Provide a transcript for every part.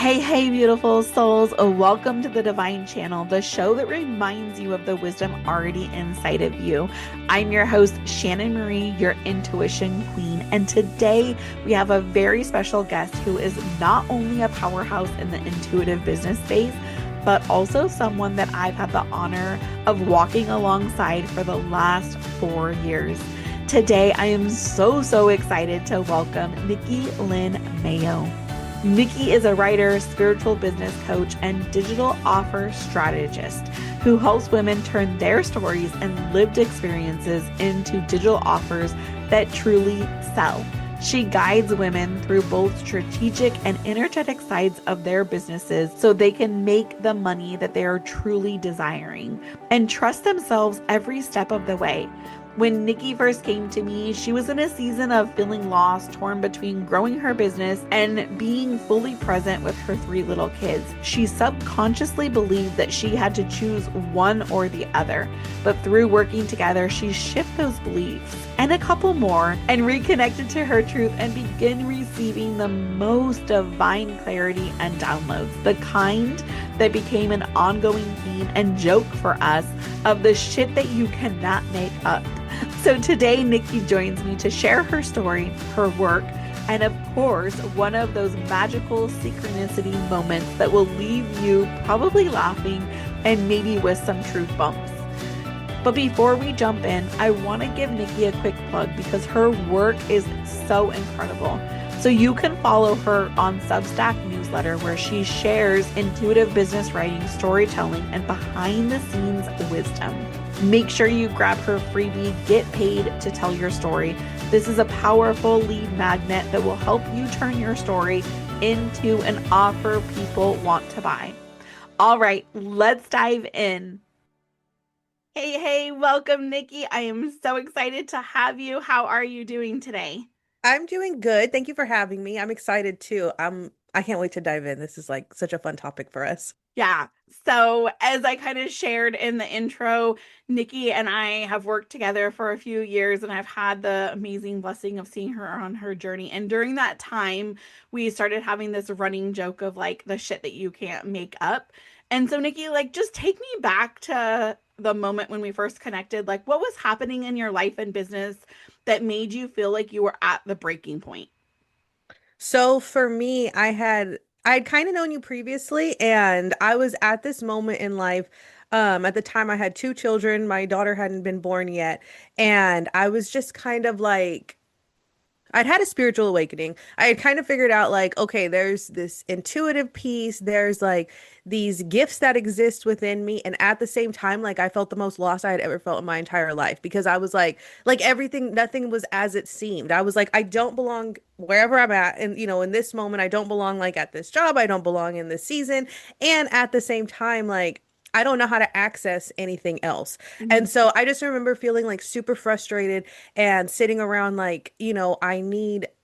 Hey, beautiful souls. Welcome to the Divine Channel, the show that reminds you of the wisdom already inside of you. I'm your host, Shannon Marie, your intuition queen. And today we have a very special guest who is not only a powerhouse in the intuitive business space, but also someone that I've had the honor of walking alongside for the last 4 years. Today, I am so excited to welcome Nikki Lynn Mayo. Nikki is a writer, spiritual business coach, and digital offer strategist who helps women turn their stories and lived experiences into digital offers that truly sell. She guides women through both strategic and energetic sides of their businesses so they can make the money that they are truly desiring and trust themselves every step of the way. When Nikki first came to me, she was in a season of feeling lost, torn between growing her business and being fully present with her 3 little kids. She subconsciously believed that she had to choose one or the other, but through working together, she shifted those beliefs and a couple more and reconnected to her truth and began receiving the most divine clarity and downloads, the kind that became an ongoing theme and joke for us of the shit that you cannot make up. So today, Nikki joins me to share her story, her work, and of course, one of those magical synchronicity moments that will leave you probably laughing and maybe with some truth bumps. But before we jump in, I want to give Nikki a quick plug because her work is so incredible. So you can follow her on Substack newsletter where she shares intuitive business writing, storytelling, and behind the scenes wisdom. Make sure you grab her freebie, Get Paid to Tell Your Story. This is a powerful lead magnet that will help you turn your story into an offer people want to buy. All right, let's dive in. Hey, welcome, Nikki. I am so excited to have you. How are you doing today? I'm doing good. Thank you for having me. I'm excited too. I can't wait to dive in. This is like such a fun topic for us. Yeah. So, as I kind of shared in the intro, Nikki and I have worked together for a few years, and I've had the amazing blessing of seeing her on her journey. And during that time, we started having this running joke of like the shit that you can't make up. And so, Nikki, like, just take me back to the moment when we first connected. Like, what was happening in your life and business that made you feel like you were at the breaking point? So for me, I had kind of known you previously, and I was at this moment in life. At the time I had 2 children. My daughter hadn't been born yet, and I was just kind of like I'd had a spiritual awakening. I had kind of figured out like, okay, there's this intuitive piece, there's like these gifts that exist within me, and at the same time, like I felt the most lost I had ever felt in my entire life because I was like everything, nothing was as it seemed. I was like, I don't belong wherever I'm at, and in this moment, I don't belong like at this job, I don't belong in this season, and at the same time, like I don't know how to access anything else. Mhm. And so I just remember feeling like super frustrated and sitting around like,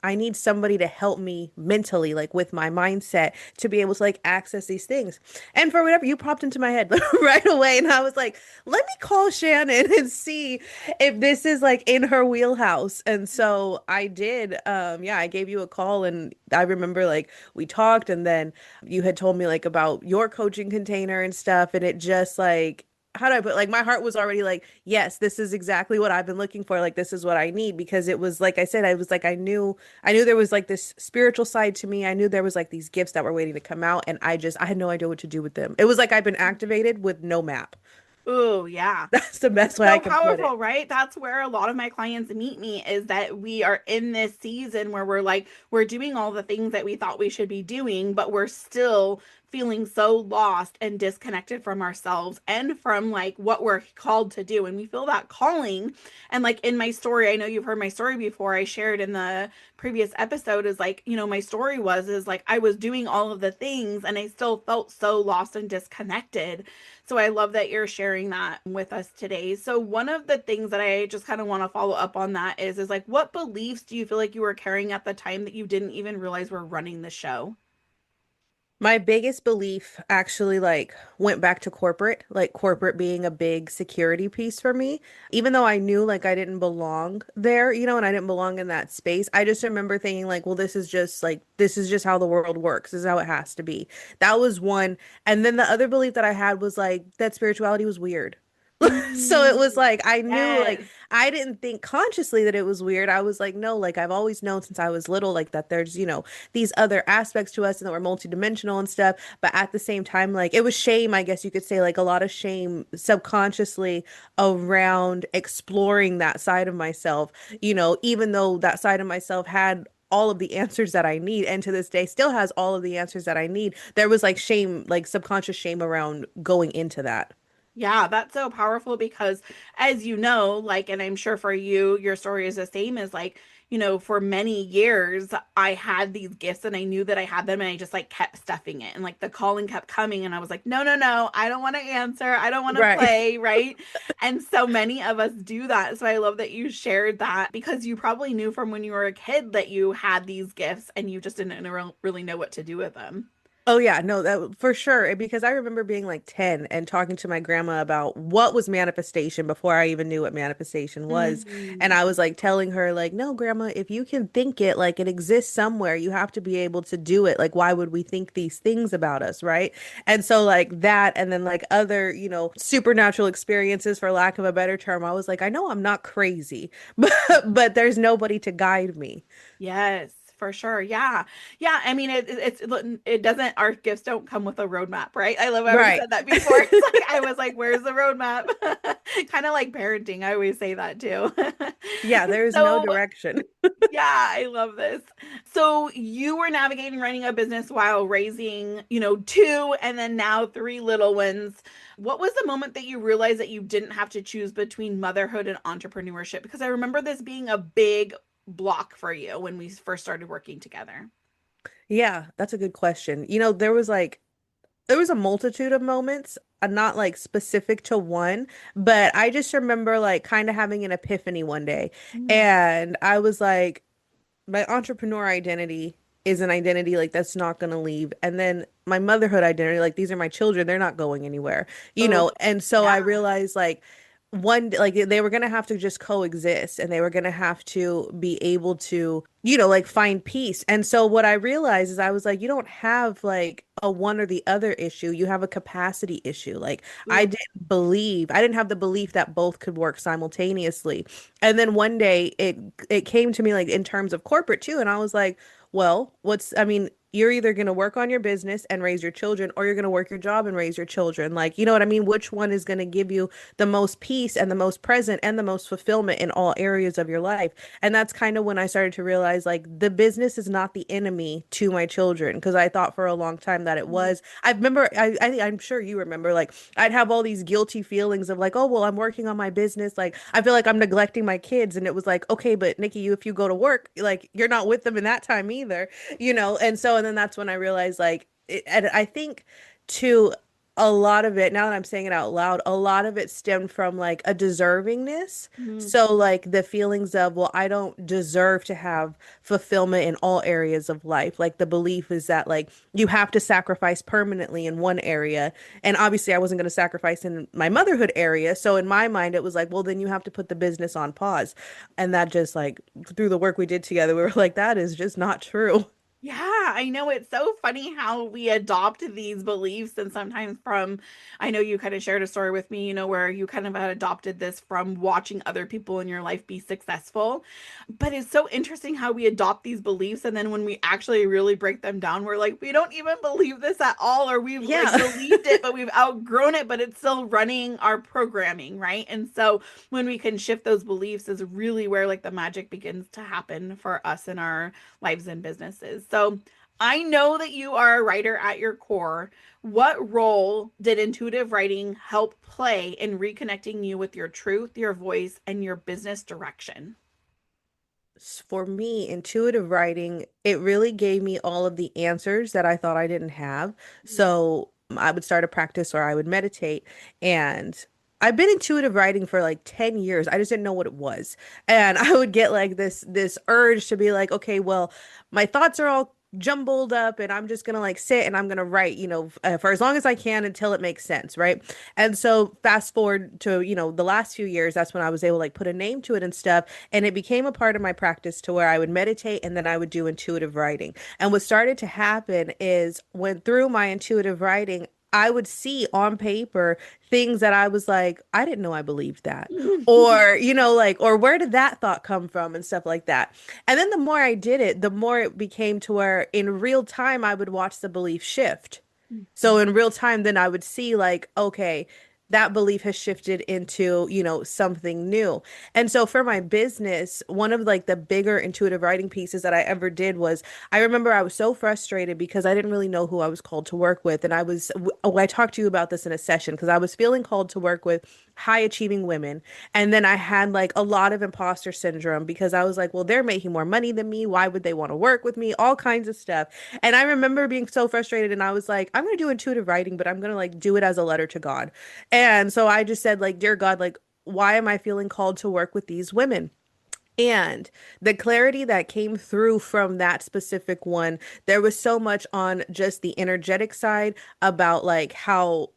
I need somebody to help me mentally, like with my mindset to be able to like access these things. And for whatever you popped into my head right away. And I was like, let me call Shannon and see if this is like in her wheelhouse. And so I did. Yeah, I gave you a call and I remember like we talked and then you had told me like about your coaching container and stuff. And it just like, how do I put like my heart was already like, yes, this is exactly what I've been looking for. Like this is what I need because it was like I said, I was like I knew there was like this spiritual side to me. I knew there was like these gifts that were waiting to come out and I had no idea what to do with them. It was like I've been activated with no map. Ooh, yeah. That's the best way I So can put it. powerful, right? That's where a lot of my clients meet me is that we are in this season where we're like, we're doing all the things that we thought we should be doing, but we're still feeling so lost and disconnected from ourselves and from like what we're called to do. And we feel that calling. And like in my story, I know you've heard my story before. I shared in the previous episode is like, my story is like I was doing all of the things and I still felt so lost and disconnected. So I love that you're sharing that with us today. So one of the things that I just kind of want to follow up on that is like what beliefs do you feel like you were carrying at the time that you didn't even realize were running the show? My biggest belief actually like went back to corporate, like corporate being a big security piece for me. Even though I knew like I didn't belong there, and I didn't belong in that space. I just remember thinking like, well, this is just how the world works. This is how it has to be. That was one. And then the other belief that I had was like that spirituality was weird. So it was Mm, like I knew like yes. I didn't think consciously that it was weird. I was like, no, like I've always known since I was little, like that there's, these other aspects to us and that we're multidimensional and stuff. But at the same time, like it was shame, I guess you could say, like a lot of shame subconsciously around exploring that side of myself, even though that side of myself had all of the answers that I need and to this day still has all of the answers that I need. There was like shame, like subconscious shame around going into that. Yeah, that's so powerful because, as you know, like, and I'm sure for you, your story is the same as like, for many years, I had these gifts and I knew that I had them and I just like kept stuffing it. And like the calling kept coming and I was like, no, no, no, I don't want to answer. I don't want to Right. play. Right. And so many of us do that. So I love that you shared that because you probably knew from when you were a kid that you had these gifts and you just didn't really know what to do with them. Oh yeah, no, that for sure. Because I remember being like 10 and talking to my grandma about what was manifestation before I even knew what manifestation was. And Mm. I was like telling her like, "No, grandma, if you can think it, like it exists somewhere, you have to be able to do it. Like why would we think these things about us, right?" And so like that and then like other, supernatural experiences for lack of a better term, I was like, "I know I'm not crazy, but there's nobody to guide me." Yes, for sure. Yeah. Yeah. I mean, it doesn't, our gifts don't come with a roadmap, right? I love how you Right. said that before. It's like, I was like, where's the roadmap? Kind of like parenting. I always say that too. Yeah, there's no So, direction. yeah, I love this. So, you were navigating running a business while raising, two and then now three little ones. What was the moment that you realized that you didn't have to choose between motherhood and entrepreneurship? Because I remember this being a big block for you when we first started working together. Yeah, that's a good question. There was a multitude of moments, not like specific to one, but I just remember like kind of having an epiphany one day. Mm. And I was like, my entrepreneur identity is an identity like that's not going to leave. And then my motherhood identity, like these are my children, they're not going anywhere, Oh, And so I yeah. realized like like they were going to have to just coexist and they were going to have to be able to, like find peace. And so what I realized is I was like, you don't have like a one or the other issue. You have a capacity issue. Like Ooh. I didn't have the belief that both could work simultaneously. And then one day it came to me like in terms of corporate too, and I was like, well, I mean, you're either going to work on your business and raise your children or you're going to work your job and raise your children. Like, you know what I mean? Which one is going to give you the most peace and the most present and the most fulfillment in all areas of your life? And that's kind of when I started to realize like the business is not the enemy to my children because I thought for a long time that it was. I remember I'm sure you remember like I'd have all these guilty feelings of like, oh, well, I'm working on my business. Like, I feel like I'm neglecting my kids. And it was like, okay, but Nikki, if you go to work, like, you're not with them in that time either, And so, and then that's when I realized, like, and I think to a lot of it, now that I'm saying it out loud, a lot of it stemmed from like a deservingness. Mm. So, like, the feelings of, well, I don't deserve to have fulfillment in all areas of life. Like, the belief is that, like, you have to sacrifice permanently in one area and obviously, I wasn't going to sacrifice in my motherhood area. So in my mind, it was like, well, then you have to put the business on pause. And that just like through the work we did together, we were like, that is just not true. Yeah, I know it's so funny how we adopt these beliefs and sometimes I know you kind of shared a story with me, where you kind of had adopted this from watching other people in your life be successful. But it's so interesting how we adopt these beliefs and then when we actually really break them down, we're like, we don't even believe this at all, or we've like Yeah. believed it, but we've outgrown it, but it's still running our programming, right? And so when we can shift those beliefs is really where like the magic begins to happen for us in our lives and businesses. So I know that you are a writer at your core. What role did intuitive writing help play in reconnecting you with your truth, your voice, and your business direction? For me, intuitive writing, it really gave me all of the answers that I thought I didn't have. So I would start a practice or I would meditate. And I've been intuitive writing for like 10 years. I just didn't know what it was. And I would get like this urge to be like, okay, well, my thoughts are all jumbled up and I'm just gonna like sit and I'm gonna write, for as long as I can until it makes sense, right? And so fast forward to, the last few years, that's when I was able to like put a name to it and stuff. And it became a part of my practice to where I would meditate and then I would do intuitive writing. And what started to happen is when through my intuitive writing, I would see on paper things that I was like, I didn't know I believed that. Or, like, or where did that thought come from and stuff like that. And then the more I did it, the more it became to where in real time I would watch the belief shift. So in real time, then I would see like, okay, that belief has shifted into, something new. And so for my business, one of like the bigger intuitive writing pieces that I ever did was I remember I was so frustrated because I didn't really know who I was called to work with. And I talked to you about this in a session because I was feeling called to work with high achieving women. And then I had like a lot of imposter syndrome because I was like, well, they're making more money than me. Why would they want to work with me? All kinds of stuff. And I remember being so frustrated and I was like, I'm going to do intuitive writing, but I'm going to like do it as a letter to God. And so I just said like, dear God, like, why am I feeling called to work with these women? And the clarity that came through from that specific one, there was so much on just the energetic side about like how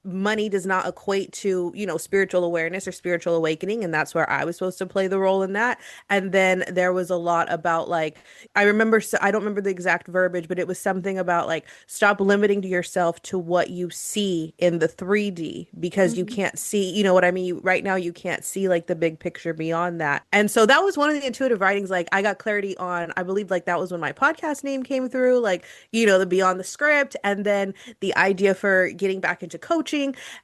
money does not equate to, spiritual awareness or spiritual awakening. And that's where I was supposed to play the role in that. And then there was a lot about like, I don't remember the exact verbiage, but it was something about like, stop limiting to yourself to what you see in the 3D because you Mhm. can't see, you know what I mean? Right now, you can't see like the big picture beyond that. And so that was one of the intuitive writings. Like, I got clarity on, I believe like that was when my podcast name came through, like, the Beyond the Script. And then the idea for getting back into coaching.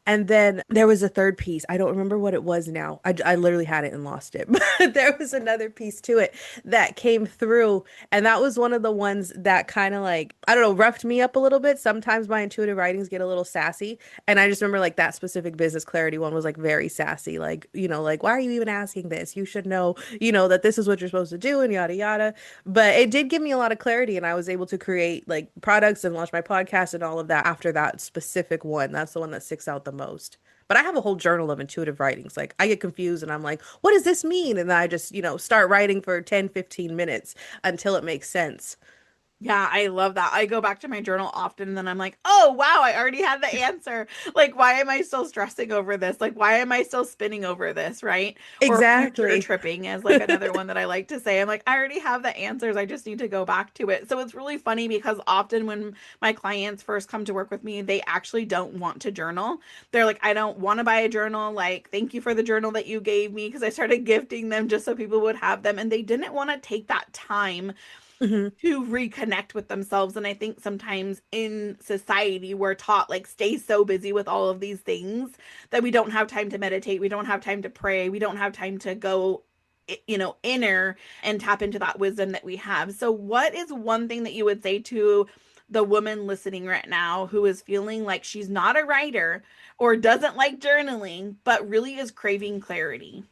And then there was a third piece. I don't remember what it was now. I literally had it and lost it. But there was another piece to it that came through. And that was one of the ones that kind of like, I don't know, roughed me up a little bit. Sometimes my intuitive writings get a little sassy. And I just remember like that specific business clarity one was like very sassy. Like, like, why are you even asking this? You should know, that this is what you're supposed to do and yada yada. But it did give me a lot of clarity, and I was able to create like products and launch my podcast and all of that after that specific one. That's the one that sticks out the most. But I have a whole journal of intuitive writings. Like I get confused and I'm like, what does this mean? And then I just, start writing for 10, 15 minutes until it makes sense. Yeah, I love that. I go back to my journal often and then I'm like, oh, wow, I already had the answer. Like, why am I still stressing over this? Like, why am I still spinning over this? Right. Or future Exactly. tripping is like another one that I like to say. I'm like, I already have the answers. I just need to go back to it. So it's really funny because often when my clients first come to work with me, they actually don't want to journal. They're like, I don't want to buy a journal. Like, thank you for the journal that you gave me because I started gifting them just so people would have them. And they didn't want to take that time Hmm. to reconnect with themselves. And I think sometimes in society, we're taught like stay so busy with all of these things that we don't have time to meditate. We don't have time to pray. We don't have time to go, inner and tap into that wisdom that we have. So, what is one thing that you would say to the woman listening right now who is feeling like she's not a writer or doesn't like journaling, but really is craving clarity?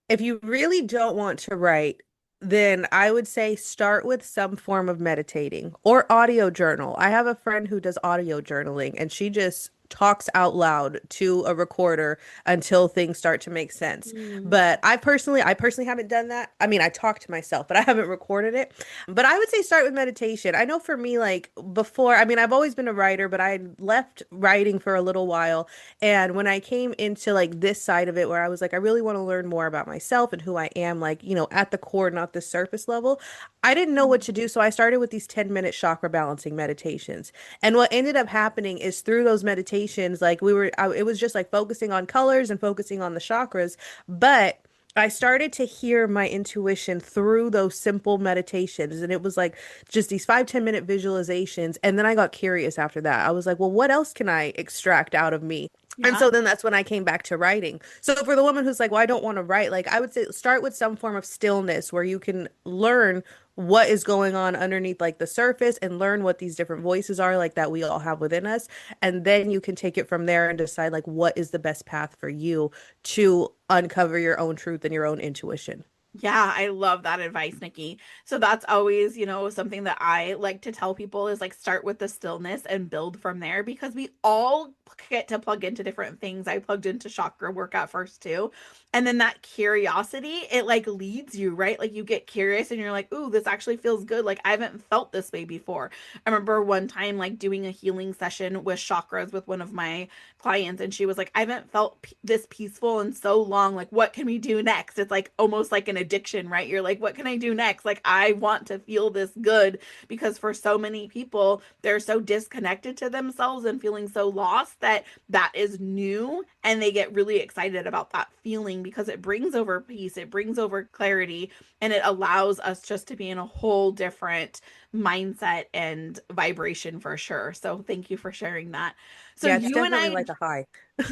If you really don't want to write, then I would say start with some form of meditating or audio journal. I have a friend who does audio journaling and she just talks out loud to a recorder until things start to make sense. Mm. But I personally haven't done that. I mean, I talk to myself, but I haven't recorded it. But I would say start with meditation. I know for me, like before, I mean, I've always been a writer, but I left writing for a little while and when I came into like this side of it, where I was like, I really want to learn more about myself and who I am, like, at the core, not the surface level, I didn't know what to do. So I started with these 10-minute chakra balancing meditations. And what ended up happening is through those meditations, like it was just like focusing on colors and focusing on the chakras. But I started to hear my intuition through those simple meditations. And it was like just these 5, 10 minute visualizations. And then I got curious after that. I was like, well, what else can I extract out of me? And Yeah. so then that's when I came back to writing. So for the woman who's like, well, I don't want to write, like I would say start with some form of stillness where you can learn what is going on underneath like the surface and learn what these different voices are like that we all have within us. And then you can take it from there and decide like what is the best path for you to uncover your own truth and your own intuition. Yeah, I love that advice, Nikki. So that's always, something that I like to tell people is like start with the stillness and build from there because we all get to plug into different things. I plugged into chakra work at first too. And then that curiosity, it like leads you, right? Like you get curious and you're like, ooh, this actually feels good. Like I haven't felt this way before. I remember one time like doing a healing session with chakras with one of my clients and she was like, I haven't felt this peaceful in so long. Like, what can we do next? It's like almost like an addiction, right? You're like, what can I do next? Like, I want to feel this good because for so many people, they're so disconnected to themselves and feeling so lost that that is new and they get really excited about that feeling because it brings over peace, it brings over clarity, and it allows us just to be in a whole different mindset and vibration for sure. So thank you for sharing that. So Yeah, it's you and definitely I like a high.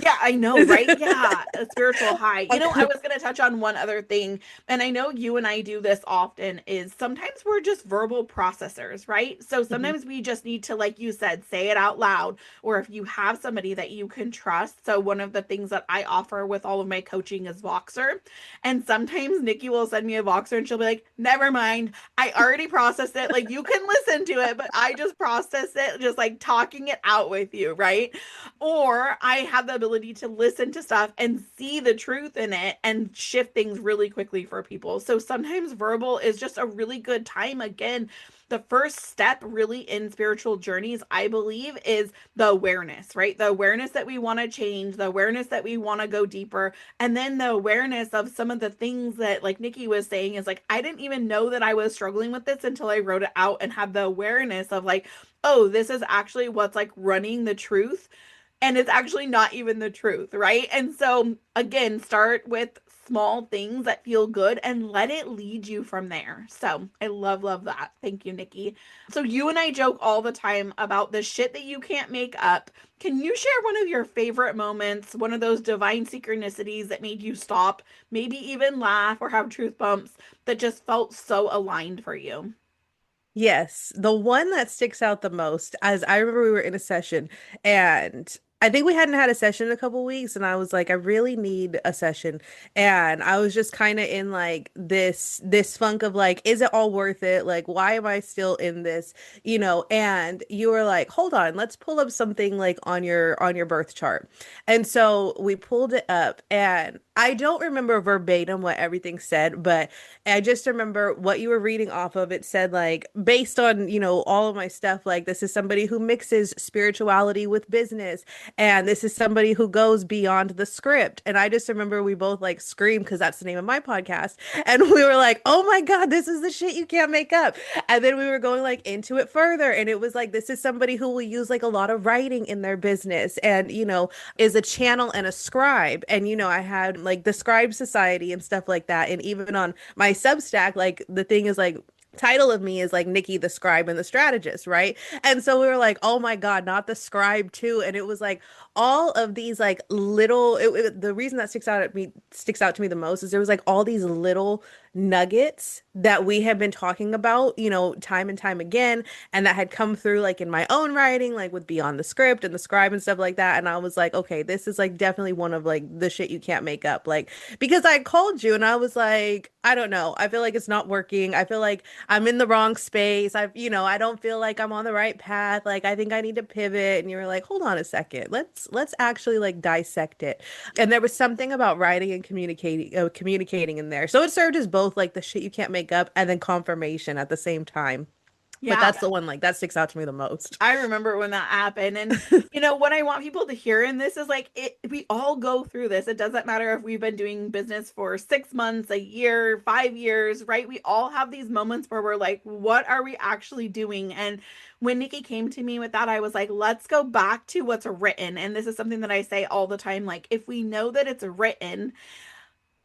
yeah, I know, right? Yeah, a spiritual high. I Okay. was going to touch on one other thing, and I know you and I do this often, is sometimes we're just verbal processors, right? So Mhm. sometimes we just need to, like you said, say it out loud, or if you have somebody that you can trust. So one of the things that I offer with all of my coaching is Voxer. And sometimes Nikki will send me a Voxer and she'll be like, never mind, I already processed it. Like you can listen to it, but I just process it, just like talking it out with you, right? Or I have the ability to listen to stuff and see the truth in it and shift things really quickly for people. So sometimes verbal is just a really good time. Again, the first step really in spiritual journeys, I believe, is the awareness, right? The awareness that we want to change, the awareness that we want to go deeper, and then the awareness of some of the things that, like Nikki was saying, is like, I didn't even know that I was struggling with this until I wrote it out and had the awareness of like, oh, this is actually what's like running the truth and it's actually not even the truth, right? And so, again, start with small things that feel good and let it lead you from there. So, I love, love that. Thank you, Nikki. So, you and I joke all the time about the shit that you can't make up. Can you share one of your favorite moments, one of those divine synchronicities that made you stop, maybe even laugh or have truth bumps that just felt so aligned for you? Yes, the one that sticks out the most, as I remember we were in a session and I think we hadn't had a session in a couple weeks and I was like, I really need a session. And I was just kind of in like this funk of like, is it all worth it? Like, why am I still in this? And you were like, hold on, let's pull up something like on your birth chart. And so we pulled it up and I don't remember verbatim what everything said, but I just remember what you were reading off of. It said, like, based on, all of my stuff, like, this is somebody who mixes spirituality with business. And this is somebody who goes beyond the script. And I just remember we both like screamed because that's the name of my podcast. And we were like, oh my God, this is the shit you can't make up. And then we were going like into it further. And it was like, this is somebody who will use like a lot of writing in their business and, is a channel and a scribe. And, I had like the Scribe Society and stuff like that. And even on my Substack, like the thing is like, title of me is like Nikki the Scribe and the Strategist, right? And so we were like, oh my God, not the scribe too. And it was like all of these like little the reason that sticks out to me the most is there was like all these little nuggets that we have been talking about, time and time again, and that had come through like in my own writing, like with Beyond the Script and the Scribe and stuff like that. And I was like, okay, this is like definitely one of like the shit you can't make up. Like, because I called you and I was like, I don't know. I feel like it's not working. I feel like I'm in the wrong space. I don't feel like I'm on the right path. Like, I think I need to pivot. And you were like, hold on a second. Let's actually like dissect it. And there was something about writing and communicating in there. So it served as both like the shit you can't make up and then confirmation at the same time. But Yeah, that's the one like that sticks out to me the most. I remember when that happened. And what I want people to hear in this is like we all go through this. It doesn't matter if we've been doing business for 6 months, a year, 5 years, right? We all have these moments where we're like, what are we actually doing? And when Nikki came to me with that, I was like, let's go back to what's written. And this is something that I say all the time. Like, if we know that it's written,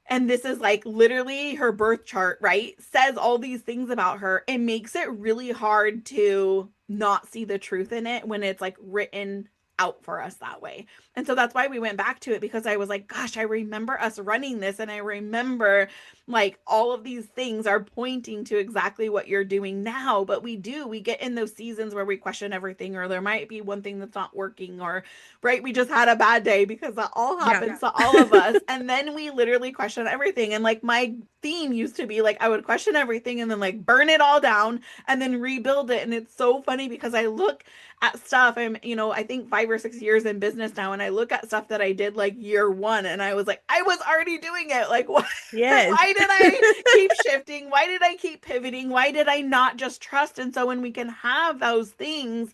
and this is like literally her birth chart, right? Says all these things about her. It makes it really hard to not see the truth in it when it's like written out for us that way. And so that's why we went back to it, because I was like, gosh, I remember us running this, and I remember like all of these things are pointing to exactly what you're doing now. But we get in those seasons where we question everything, or there might be one thing that's not working, or right, we just had a bad day, because that all Yeah. happens to all of us. And then we literally question everything. And like my theme used to be like, I would question everything and then like burn it all down and then rebuild it. And it's so funny because I look at stuff, I think 5 or 6 years in business now, and I look at stuff that I did like year one, and I was like, I was already doing it. Like, what? Yes. Why did I keep shifting? Why did I keep pivoting? Why did I not just trust? And so when we can have those things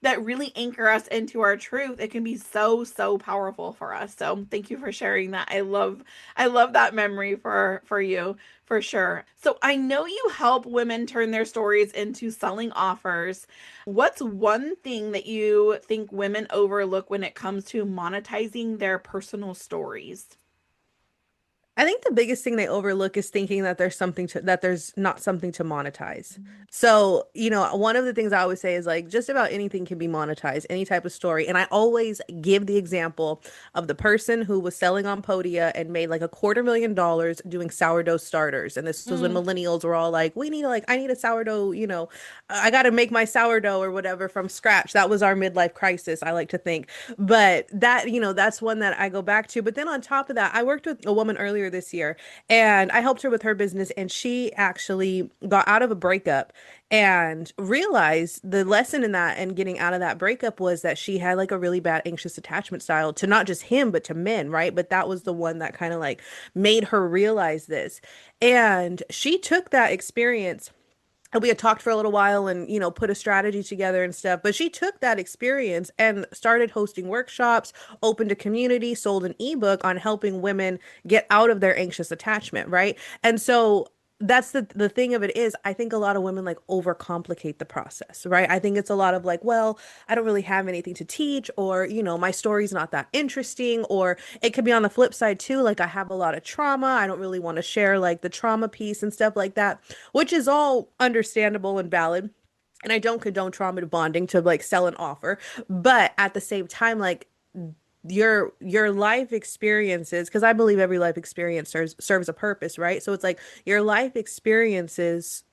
that really anchor us into our truth, it can be so, so powerful for us. So thank you for sharing that. I love that memory for you, for sure. So I know you help women turn their stories into selling offers. What's one thing that you think women overlook when it comes to monetizing their personal stories? I think the biggest thing they overlook is thinking that there's not something to monetize. So, one of the things I always say is like just about anything can be monetized, any type of story. And I always give the example of the person who was selling on Podia and made like $250,000 doing sourdough starters. And this was when Mm. millennials were all like, I need a sourdough, I got to make my sourdough or whatever from scratch. That was our midlife crisis, I like to think. But that's one that I go back to. But then on top of that, I worked with a woman earlier this year and I helped her with her business. And she actually got out of a breakup and realized the lesson in that and getting out of that breakup was that she had like a really bad anxious attachment style to not just him, but to men, right? But that was the one that kind of like made her realize this. And she took that experience, and we had talked for a little while and put a strategy together and stuff, but she took that experience and started hosting workshops, opened a community, sold an ebook on helping women get out of their anxious attachment, right? And so that's the thing of it is I think a lot of women like overcomplicate the process, right? I think it's a lot of like, well, I don't really have anything to teach, or my story's not that interesting, or it could be on the flip side too, like I have a lot of trauma, I don't really want to share like the trauma piece and stuff like that, which is all understandable and valid. And I don't condone trauma bonding to like sell an offer. But at the same time, like your life experiences, because I believe every life experience serves a purpose, right? So it's like your life experiences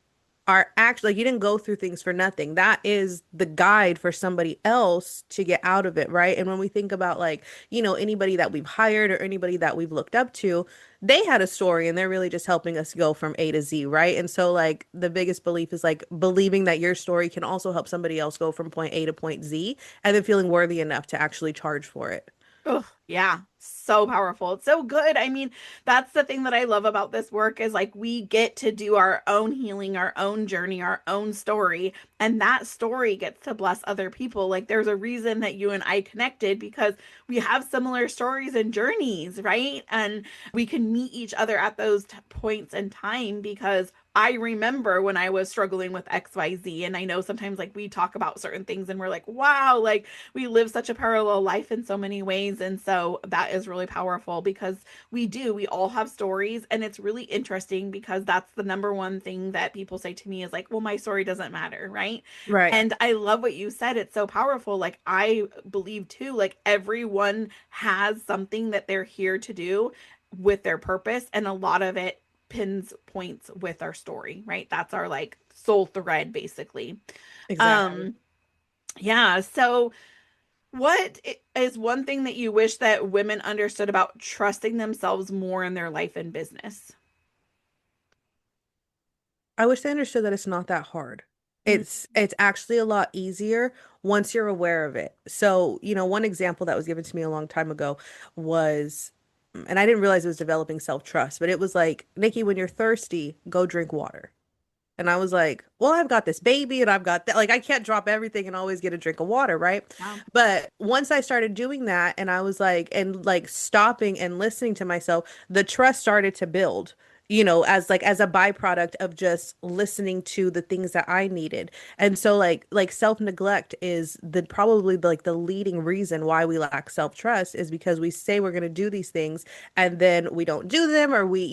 are actually like you didn't go through things for nothing. That is the guide for somebody else to get out of it, right? And when we think about like, anybody that we've hired or anybody that we've looked up to, they had a story and they're really just helping us go from A to Z, right? And so like the biggest belief is like believing that your story can also help somebody else go from point A to point Z and then feeling worthy enough to actually charge for it. Oh, yeah. So powerful. It's so good. I mean, that's the thing that I love about this work is like we get to do our own healing, our own journey, our own story, and that story gets to bless other people. Like there's a reason that you and I connected because we have similar stories and journeys, right? And we can meet each other at those points in time because I remember when I was struggling with XYZ. And I know sometimes like we talk about certain things and we're like, wow, like we live such a parallel life in so many ways. And so that is really powerful because we all have stories. And it's really interesting because that's the number one thing that people say to me is like, well, my story doesn't matter. Right. Right. And I love what you said. It's so powerful. Like I believe too, like everyone has something that they're here to do with their purpose. And a lot of it pins points with our story, right? That's our like soul thread basically. Exactly. Um yeah, so what is one thing that you wish that women understood about trusting themselves more in their life and business? I wish they understood that it's not that hard. Mm. It's actually a lot easier once you're aware of it. So, one example that was given to me a long time ago was, and I didn't realize it was developing self-trust, but it was like, Nikki, when you're thirsty, go drink water. And I was like, well, I've got this baby and I've got that. Like, I can't drop everything and always get a drink of water, right? Wow. But once I started doing that and I was like, and like stopping and listening to myself, the trust started to build. As a byproduct of just listening to the things that I needed. And so like self-neglect is the probably like the leading reason why we lack self-trust is because we say we're going to do these things and then we don't do them, or we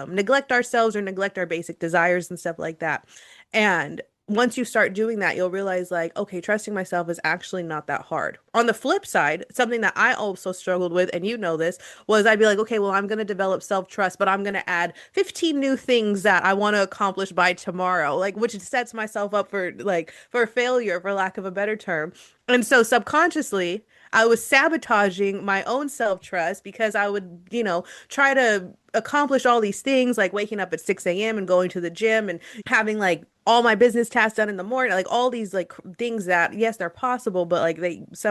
neglect ourselves or neglect our basic desires and stuff like that. And once you start doing that, you'll realize like, okay, trusting myself is actually not that hard. On the flip side, something that I also struggled with, and you know this, was I'd be like, okay, well, I'm going to develop self-trust, but I'm going to add 15 new things that I want to accomplish by tomorrow, like which sets myself up for like for failure, for lack of a better term. And so subconsciously, I was sabotaging my own self-trust because I would, try to accomplish all these things like waking up at 6 a.m. and going to the gym and having like all my business tasks done in the morning, like all these like things that yes, they're possible, but like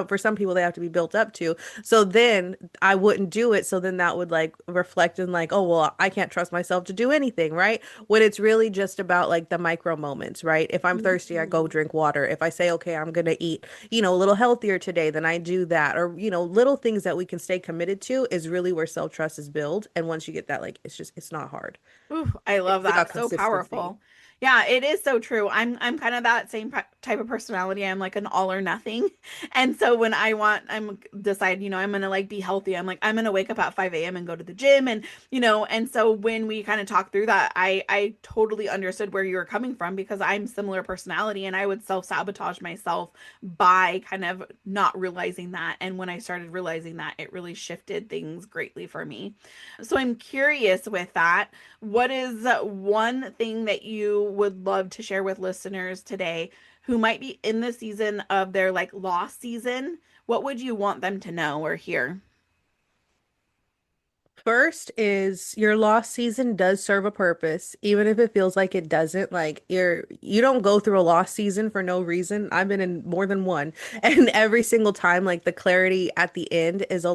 for some people they have to be built up to. So then I wouldn't do it. So then that would like reflect in like, oh well, I can't trust myself to do anything, right? When it's really just about like the micro moments, right? If I'm thirsty, I go Mhm. drink water. If I say, okay, I'm gonna eat, a little healthier today, then I do that. Or, little things that we can stay committed to is really where self-trust is built. And once you get that, like it's not hard. Ooh, I love It's about that. So consistency. powerful. Yeah, it is so true. I'm kind of that same type of personality. I'm like an all or nothing. And so when I'm decide, I'm gonna like be healthy. I'm like I'm gonna wake up at 5 a.m. and go to the gym, and and so when we kind of talked through that, I totally understood where you were coming from because I'm similar personality, and I would self-sabotage myself by kind of not realizing that. And when I started realizing that, it really shifted things greatly for me. So I'm curious with that. What is one thing that you would love to share with listeners today who might be in the season of their like lost season? What would you want them to know or hear? First is your lost season does serve a purpose, even if it feels like it doesn't. Like you don't go through a lost season for no reason. I've been in more than one, and every single time, like the clarity at the end is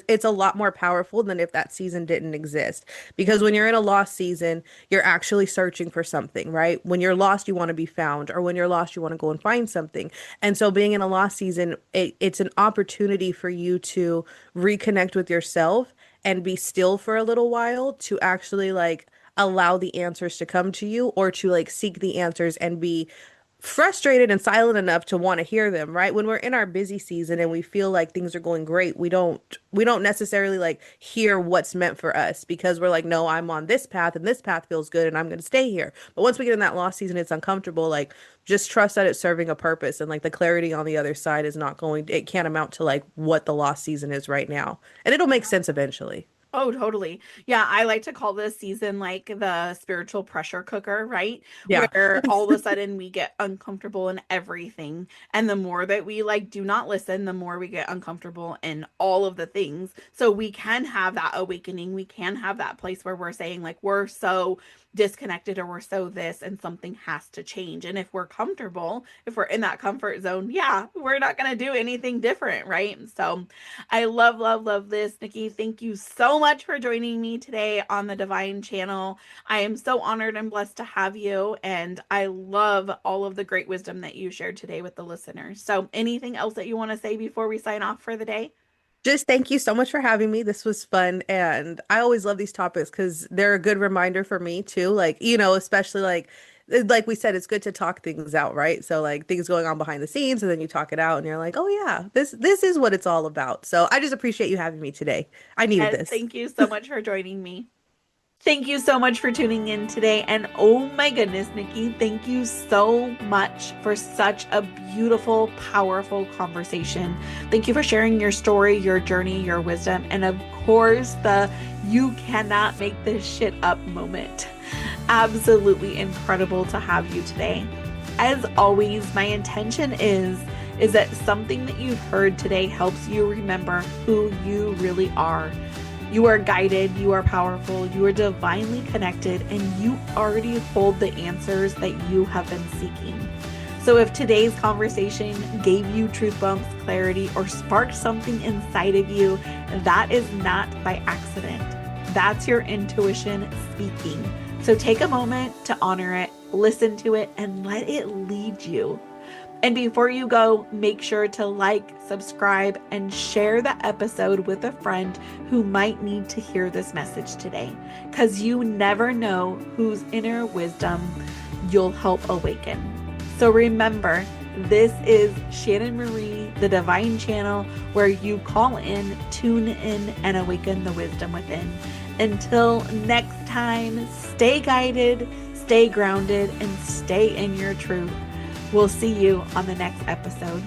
it's a lot more powerful than if that season didn't exist. Because when you're in a lost season, you're actually searching for something, right? When you're lost, you want to be found, or when you're lost, you want to go and find something. And so being in a lost season, it's an opportunity for you to reconnect with yourself and be still for a little while to actually like allow the answers to come to you or to like seek the answers and be frustrated and silent enough to want to hear them, right? When we're in our busy season and we feel like things are going great, we don't necessarily like hear what's meant for us because we're like, no, I'm on this path and this path feels good and I'm going to stay here. But once we get in that lost season, it's uncomfortable. Like just trust that it's serving a purpose and like the clarity on the other side is not going, it can't amount to like what the lost season is right now. And it'll make sense eventually. Oh, totally. Yeah, I like to call this season like the spiritual pressure cooker, right? Yeah. Where all of a sudden we get uncomfortable in everything. And the more that we like do not listen, the more we get uncomfortable in all of the things. So we can have that awakening. We can have that place where we're saying like we're so disconnected or we're so this and something has to change. And if we're comfortable, if we're in that comfort zone, yeah, we're not going to do anything different, right? So I love, love, love this. Nikki, thank you so much for joining me today on the Divine Channel. I am so honored and blessed to have you. And I love all of the great wisdom that you shared today with the listeners. So, anything else that you want to say before we sign off for the day? Just thank you so much for having me. This was fun. And I always love these topics because they're a good reminder for me too. Like, especially like we said, it's good to talk things out, right? So like things going on behind the scenes and then you talk it out and you're like, oh yeah, this is what it's all about. So I just appreciate you having me today. I needed Yes, this. thank you so much for joining me. Thank you so much for tuning in today. And oh my goodness, Nikki, thank you so much for such a beautiful, powerful conversation. Thank you for sharing your story, your journey, your wisdom, and of course, the you cannot make this shit up moment. Absolutely incredible to have you today. As always, my intention is that something that you've heard today helps you remember who you really are. You are guided, you are powerful, you are divinely connected, and you already hold the answers that you have been seeking. So if today's conversation gave you truth bumps, clarity, or sparked something inside of you, that is not by accident. That's your intuition speaking. So take a moment to honor it, listen to it, and let it lead you. And before you go, make sure to like, subscribe, and share the episode with a friend who might need to hear this message today, because you never know whose inner wisdom you'll help awaken. So remember, this is Shannon Marie, the Divine Channel, where you call in, tune in, and awaken the wisdom within. Until next time, stay guided, stay grounded, and stay in your truth. We'll see you on the next episode.